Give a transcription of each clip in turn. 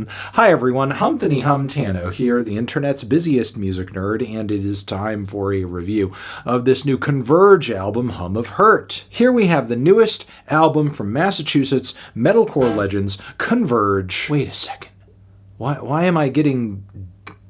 Hi everyone, Humthany Humtano here, the internet's busiest music nerd, and it is time for a review of this new Converge album, Hum of Hurt. Here we have the newest album from Massachusetts metalcore legends, Converge. Wait a second. Why am I getting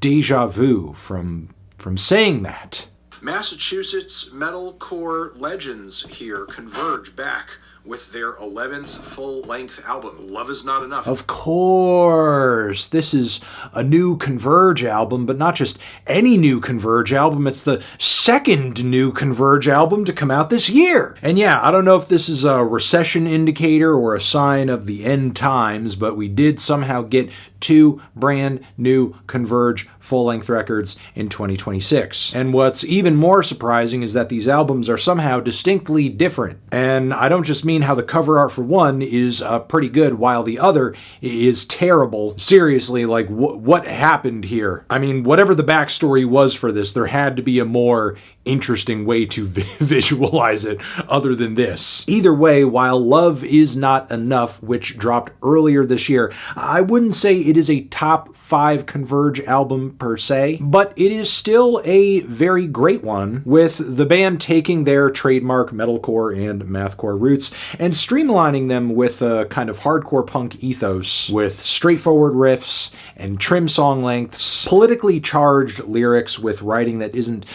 deja vu from saying that? Massachusetts metalcore legends here converge back with their 11th full-length album, Love Is Not Enough. Of course! This is a new Converge album, but not just any new Converge album, it's the second new Converge album to come out this year! And yeah, I don't know if this is a recession indicator or a sign of the end times, but we did somehow get two brand new Converge full-length records in 2026. And what's even more surprising is that these albums are somehow distinctly different. And I don't just mean how the cover art for one is pretty good while the other is terrible. Seriously, like what happened here? I mean, whatever the backstory was for this, there had to be a more interesting way to visualize it other than this. Either way, while Love Is Not Enough, which dropped earlier this year, I wouldn't say it is a top 5 Converge album per se, but it is still a very great one, with the band taking their trademark metalcore and mathcore roots and streamlining them with a kind of hardcore punk ethos, with straightforward riffs and trim song lengths, politically charged lyrics with writing that isn't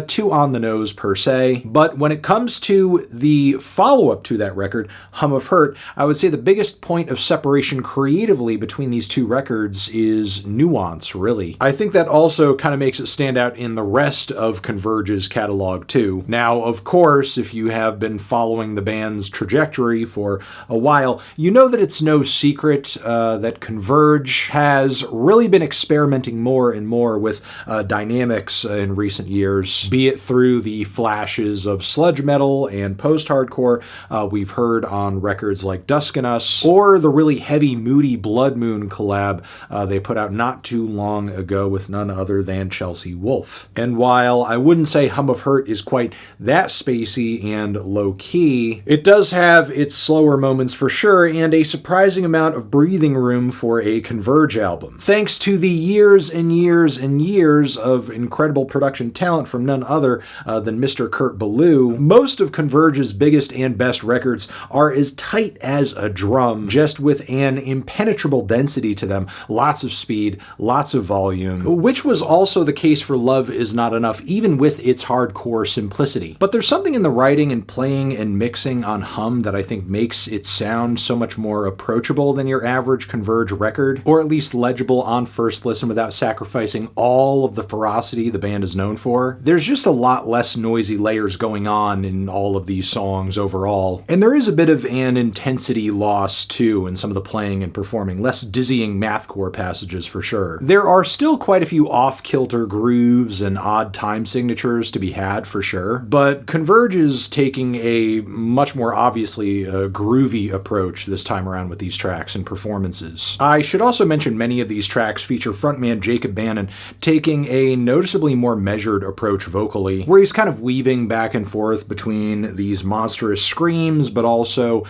too on the nose per se. But when it comes to the follow-up to that record, Hum of Hurt, I would say the biggest point of separation creatively between these two records is nuance, really. I think that also kind of makes it stand out in the rest of Converge's catalog too. Now, of course, if you have been following the band's trajectory for a while, you know that it's no secret that Converge has really been experimenting more and more with dynamics in recent years, be it through the flashes of sludge metal and post-hardcore we've heard on records like Dusk and Us, or the really heavy, moody Blood Moon collab they put out not too long ago with none other than Chelsea Wolfe. And while I wouldn't say Hum of Hurt is quite that spacey and low-key, it does have its slower moments for sure, and a surprising amount of breathing room for a Converge album. Thanks to the years and years and years of incredible production talent from none other than Mr. Kurt Ballou, most of Converge's biggest and best records are as tight as a drum, just with an impenetrable density to them, lots of speed, lots of volume, which was also the case for Love Is Not Enough, even with its hardcore simplicity. But there's something in the writing and playing and mixing on Hum that I think makes it sound so much more approachable than your average Converge record, or at least legible on first listen without sacrificing all of the ferocity the band is known for. There's just a lot less noisy layers going on in all of these songs overall. And there is a bit of an intensity loss too in some of the playing and performing, less dizzying mathcore passages for sure. There are still quite a few off-kilter grooves and odd time signatures to be had for sure, but Converge is taking a much more obviously groovy approach this time around with these tracks and performances. I should also mention many of these tracks feature frontman Jacob Bannon taking a noticeably more measured approach vocally, where he's kind of weaving back and forth between these monstrous screams, but also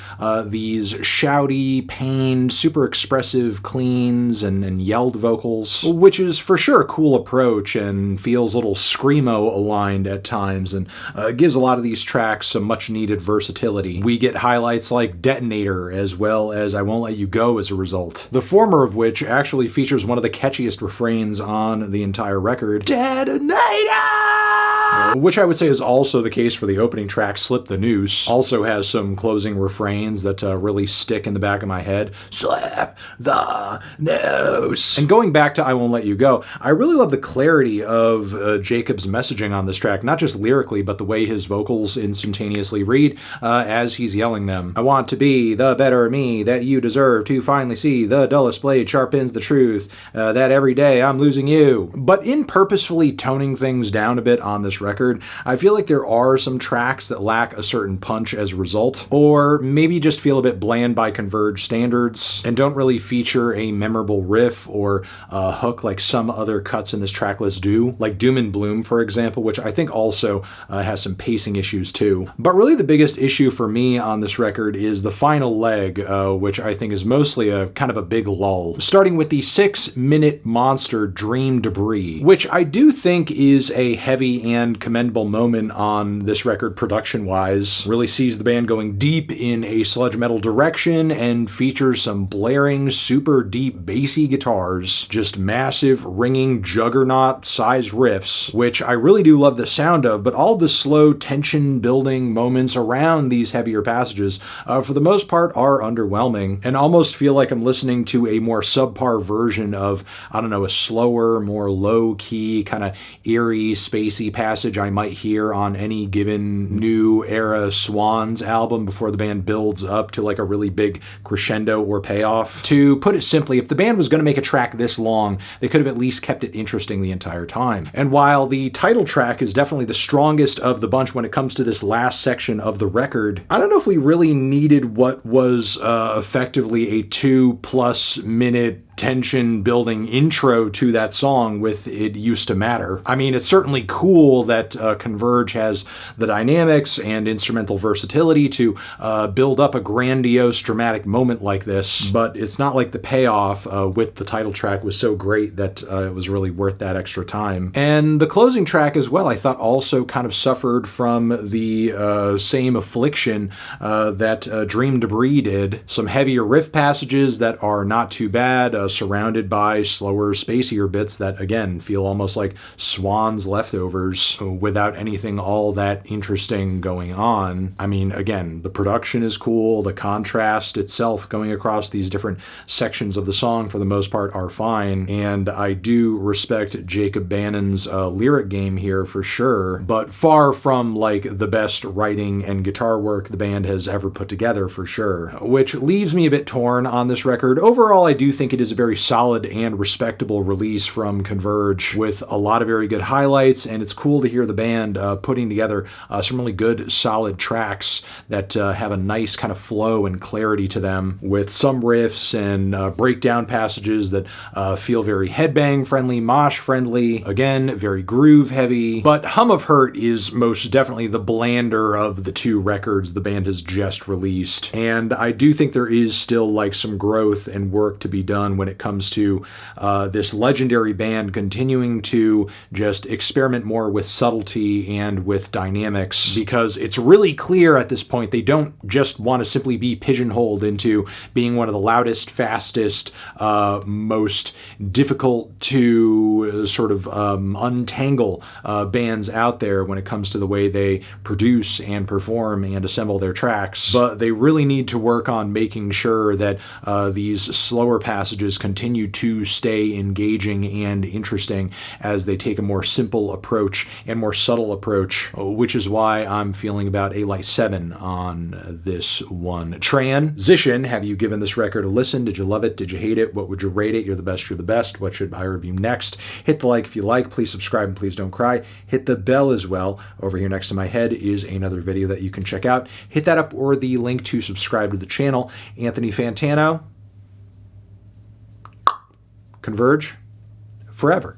these shouty, pained, super expressive cleans and yelled vocals, which is for sure a cool approach and feels a little screamo aligned at times, and gives a lot of these tracks some much needed versatility. We get highlights like Detonator, as well as I Won't Let You Go as a result. The former of which actually features one of the catchiest refrains on the entire record, Detonator! Which I would say is also the case for the opening track, Slip the Noose. Also has some closing refrains that really stick in the back of my head. Slip the Noose! And going back to I Won't Let You Go, I really love the clarity of Jacob's messaging on this track, not just lyrically, but the way his vocals instantaneously read as he's yelling them. I want to be the better me that you deserve to finally see. The dullest blade sharpens the truth that every day I'm losing you. But in purposefully toning things down a bit on this this record. I feel like there are some tracks that lack a certain punch as a result, or maybe just feel a bit bland by Converge standards and don't really feature a memorable riff or a hook like some other cuts in this track list do, like Doom and Bloom, for example, which I think also has some pacing issues too. But really the biggest issue for me on this record is the final leg, which I think is mostly a kind of a big lull. Starting with the 6-minute monster Dream Debris, which I do think is a heavy and commendable moment on this record production-wise. Really sees the band going deep in a sludge metal direction and features some blaring, super deep bassy guitars, just massive, ringing, juggernaut-sized riffs, which I really do love the sound of, but all the slow tension-building moments around these heavier passages, for the most part, are underwhelming, and almost feel like I'm listening to a more subpar version of, I don't know, a slower, more low-key, kind of eerie, spacey passage I might hear on any given new era Swans album before the band builds up to like a really big crescendo or payoff. To put it simply, if the band was going to make a track this long, they could have at least kept it interesting the entire time. And while the title track is definitely the strongest of the bunch when it comes to this last section of the record, I don't know if we really needed what was effectively a 2+ minute tension building intro to that song with It Used to Matter. I mean, it's certainly cool that Converge has the dynamics and instrumental versatility to build up a grandiose dramatic moment like this, but it's not like the payoff with the title track was so great that it was really worth that extra time. And the closing track as well, I thought also kind of suffered from the same affliction that Dream Debris did. Some heavier riff passages that are not too bad, surrounded by slower, spacier bits that, again, feel almost like Swans leftovers without anything all that interesting going on. I mean, again, the production is cool, the contrast itself going across these different sections of the song for the most part are fine, and I do respect Jacob Bannon's lyric game here for sure, but far from like the best writing and guitar work the band has ever put together for sure, which leaves me a bit torn on this record. Overall, I do think it is a very solid and respectable release from Converge with a lot of very good highlights, and it's cool to hear the band putting together some really good, solid tracks that have a nice kind of flow and clarity to them, with some riffs and breakdown passages that feel very headbang friendly, mosh friendly, again, very groove heavy. But Hum of Hurt is most definitely the blander of the two records the band has just released, and I do think there is still like some growth and work to be done when it comes to this legendary band continuing to just experiment more with subtlety and with dynamics, because it's really clear at this point they don't just want to simply be pigeonholed into being one of the loudest, fastest, most difficult to sort of untangle bands out there when it comes to the way they produce and perform and assemble their tracks, but they really need to work on making sure that these slower passages continue to stay engaging and interesting as they take a more simple approach and more subtle approach, which is why I'm feeling about a light 7 on this one. Transition, have you given this record a listen? Did you love it? Did you hate it? What would you rate it? You're the best, you're the best. What should I review next? Hit the like if you like. Please subscribe and please don't cry. Hit the bell as well. Over here next to my head is another video that you can check out. Hit that up or the link to subscribe to the channel. Anthony Fantano, Converge forever.